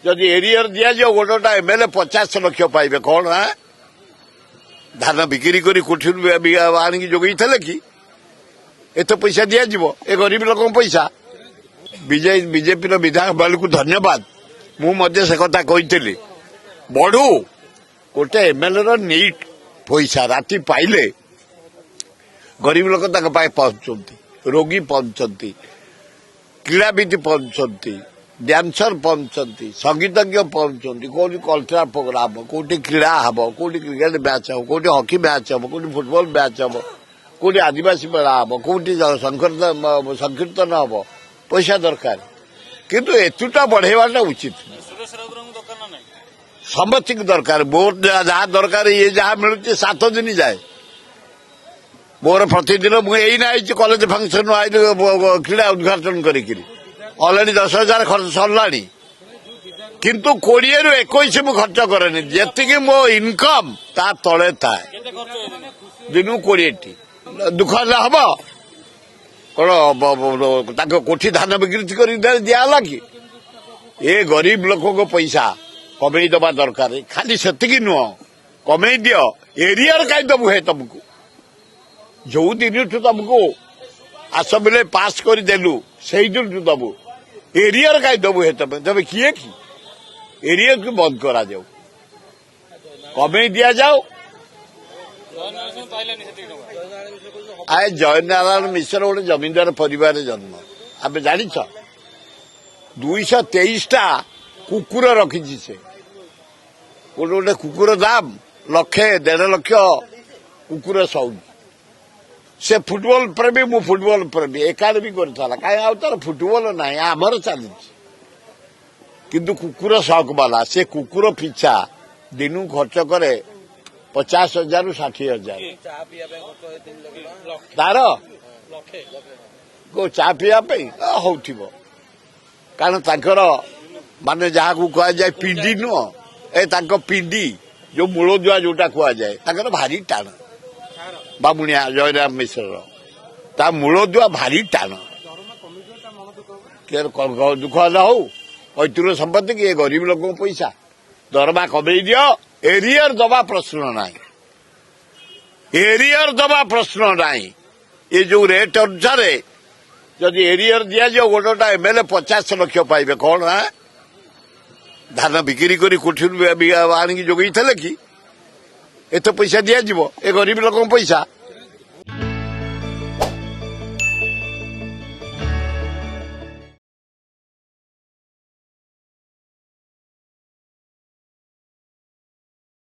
जदि एरियर दिजाव गोटा एमएलए 50 लक्ष पाइबे कौन है धान बिक्री कर कोठी आनिक जोगई कि एत पैसा दिजाव ए गरीब लोक पैसा बीजेपी विधायक बल को धन्यवाद मुझे से कथा कही बढ़ू गोटे एमएलए नीट पैसा राति पाइले गरीब लोक पहुंचती रोगी पहुंचती क्रीड़ाविद पहुंचती डांसर पहुंचती संगीतज्ञ पहुंचती कौटी कल्चराल प्रोग्राम कौटी क्रीड़ा हम कौटी क्रिकेट मैच हम कौटी हॉकी मैच हम कौटी फुटबॉल मैच हम कौटी आदिवासी मेला हम कौटी संकीर्तन हम पैसा दरकार किंतु एतुटा बढ़ेवाटा उचित समस्त दरकार मोर जहाँ दरकार ये जहाँ मिलूँ 7 दिन जाए मोर प्रतिदिन मुझे कॉलेज फंक्शन आई क्रीड़ा उद्घाटन करी अलरेडी 10,000 खर्च सरला किंतु 20 ରୁ 21 मु खर्च करे जी मो इनकम ता तले थाए दिन 20 दुख हम कौन कोठी धान बिक्री कर दिला कि ए गरीब लोक पैसा कमे दबा दरकार खाली से नुह कमे दियो एरियर कहीं दबु है तुमको जो दिन तुमको आसमिले पास करदेलु से दिन दबु एरियर कहीं दबु है तब किए कि एरियर को बंद करा जाओ कमे दिया जाओ आए जय नारायण मिश्र गोटे जमींदार परिवार जन्म आप जान 223टा कुकुर रखी से गोटे गोटे कुकुर दाम 1.5 लाख कुकुर सौनी से फुटबॉल प्रेमी मु फुटबॉल प्रेमी एकाडेमी करता कहीं तार फुटबॉल ना आमर चली किंतु कुकुर शौक वाला से कुकुर पिछा दिन खर्च करे 50,000 ରୁ 60,000 तार को चा पीवा हो कारण तांकर माने जहाँ को कह जाए पिंडी नुह ए पिंडी जो मूलदुआ जोटा कह जाए भारी टाण बामुनिया जयराम मिश्र ता मूलदुआ भारी टाण दुख ना हो पैतृक संपत्ति कि गरीब लोक पैसा दरमा कमे दियो एरियर दबा प्रश्न ना एरियर दबा प्रश्न ना ये जो रेट अनुसार जदि एरियर दिजाव गोटा एमएलए 50 लक्ष पाइबे कौन है धान बिक्री कर कोठी आनिक जोगई कि एत पैसा दिजाव ए गरीब लोक पैसा